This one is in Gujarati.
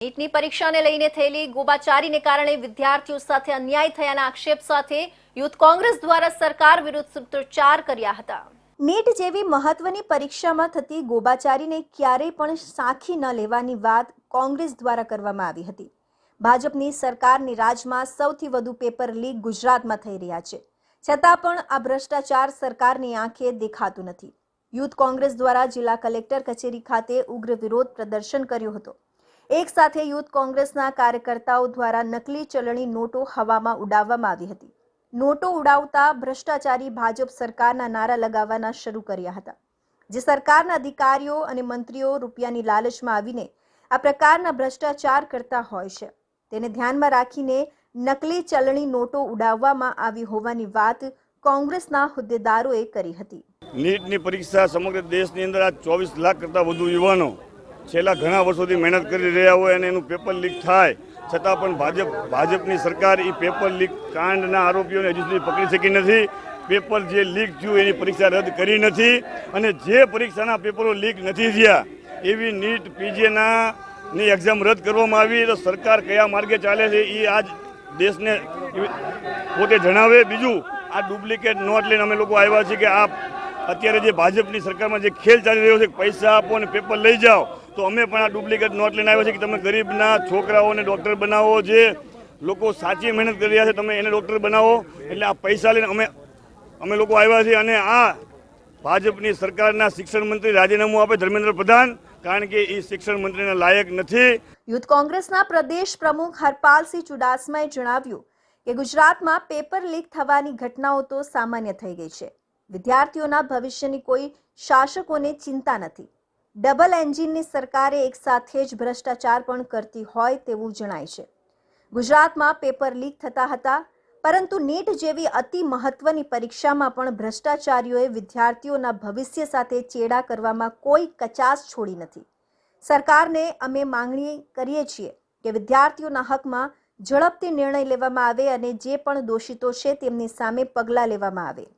નીટની પરીક્ષાને લઈને થયેલી ગોબાચારીને કારણે વિદ્યાર્થીઓ સાથે અન્યાય થયાના આક્ષેપ સાથે યુથ કોંગ્રેસ દ્વારા સરકાર વિરુદ્ધ સૂત્રોચ્ચાર કર્યા હતા। નીટ જેવી મહત્વની પરીક્ષામાં થતી ગોબાચારીને ક્યારેય પણ સાખી ન લેવાની વાત કોંગ્રેસ દ્વારા કરવામાં આવી હતી। ભાજપની સરકારની રાજમાં સૌથી વધુ પેપર લીક ગુજરાતમાં થઈ રહ્યા છે, છતાં પણ આ ભ્રષ્ટાચાર સરકારની આંખે દેખાતું નથી। યુથ કોંગ્રેસ દ્વારા જિલ્લા કલેક્ટર કચેરી ખાતે ઉગ્ર વિરોધ પ્રદર્શન કર્યું હતું। એક સાથે યુથ કોંગ્રેસના કાર્યકર્તાઓ દ્વારા નકલી ચલણી નોટો હવામાં ઉડાવવામાં આવી હતી। નોટો ઉડાવતા ભ્રષ્ટાચારી ભાજપ સરકારના નારા લગાવવાના શરૂ કર્યા હતા, જે સરકારના અધિકારીઓ અને મંત્રીઓ રૂપિયાની લાલચમાં આવીને આ પ્રકારના ભ્રષ્ટાચાર કરતા હોય છે, તેને ધ્યાનમાં રાખીને નકલી ચલણી નોટો ઉડાવવામાં આવી હોવાની વાત કોંગ્રેસના હોદ્દેદારોએ કરી હતી। નીટની પરીક્ષા સમગ્ર દેશની અંદર આ 24 લાખ કરતાં વધુ યુવાનો છેલ્લા ઘણા વર્ષોથી મહેનત કરી રહ્યા હોય અને એનું પેપર લીક થાય છતાં પણ ભાજપની સરકાર એ પેપર લીક કાંડના આરોપીઓને હજુ સુધી પકડી શકી નથી। પેપર જે લીક થયું એની પરીક્ષા રદ કરી નથી અને જે પરીક્ષાના પેપરો લીક નથી થયા એવી નીટ પીજીની એક્ઝામ રદ કરવામાં આવી તો સરકાર કયા માર્ગે ચાલે છે એ આજ દેશને પોતે જણાવે। બીજું, આ ડુપ્લિકેટ નોટ લઈને અમે લોકો આવ્યા છીએ કે આ અત્યારે જે ભાજપની સરકારમાં જે ખેલ ચાલી રહ્યો છે, પૈસા આપો અને પેપર લઈ જાઓ, તો અમે પણ આ ડુપ્લિકેટ નોટ લઈને આવ્યા છીએ કે તમે ગરીબના છોકરાઓને ડૉક્ટર બનાવો, જે લોકો સાચી મહેનત કરી રહ્યા છે તમે એને ડૉક્ટર બનાવો। એટલે આ પૈસા લઈને અમે લોકો આવ્યા છીએ અને આ ભાજપની સરકારના શિક્ષણ મંત્રી રાજીનામું આપે ધર્મેન્દ્ર પ્રધાન, કારણ કે એ શિક્ષણ મંત્રીના લાયક નથી। યુથ કોંગ્રેસના પ્રદેશ પ્રમુખ હરપાલસિંહ ચુડાસમાએ જણાવ્યું કે ગુજરાતમાં પેપર લીક થવાની ઘટનાઓ તો સામાન્ય થઈ ગઈ છે। વિદ્યાર્થીઓના ભવિષ્યની કોઈ શાસકોને ચિંતા નથી। ડબલ એન્જિનની સરકારે એક સાથે જ ભ્રષ્ટાચાર પણ કરતી હોય તેવું જણાય છે। ગુજરાતમાં પેપર લીક થતા હતા, પરંતુ નીટ જેવી અતિ મહત્વની પરીક્ષામાં પણ ભ્રષ્ટાચારીઓએ વિદ્યાર્થીઓના ભવિષ્ય સાથે ચેડા કરવામાં કોઈ કચાશ છોડી નથી। સરકારને અમે માંગણી કરીએ છીએ કે વિદ્યાર્થીઓના હકમાં ઝડપથી નિર્ણય લેવામાં આવે અને જે પણ દોષિતો છે તેમની સામે પગલાં લેવામાં આવે।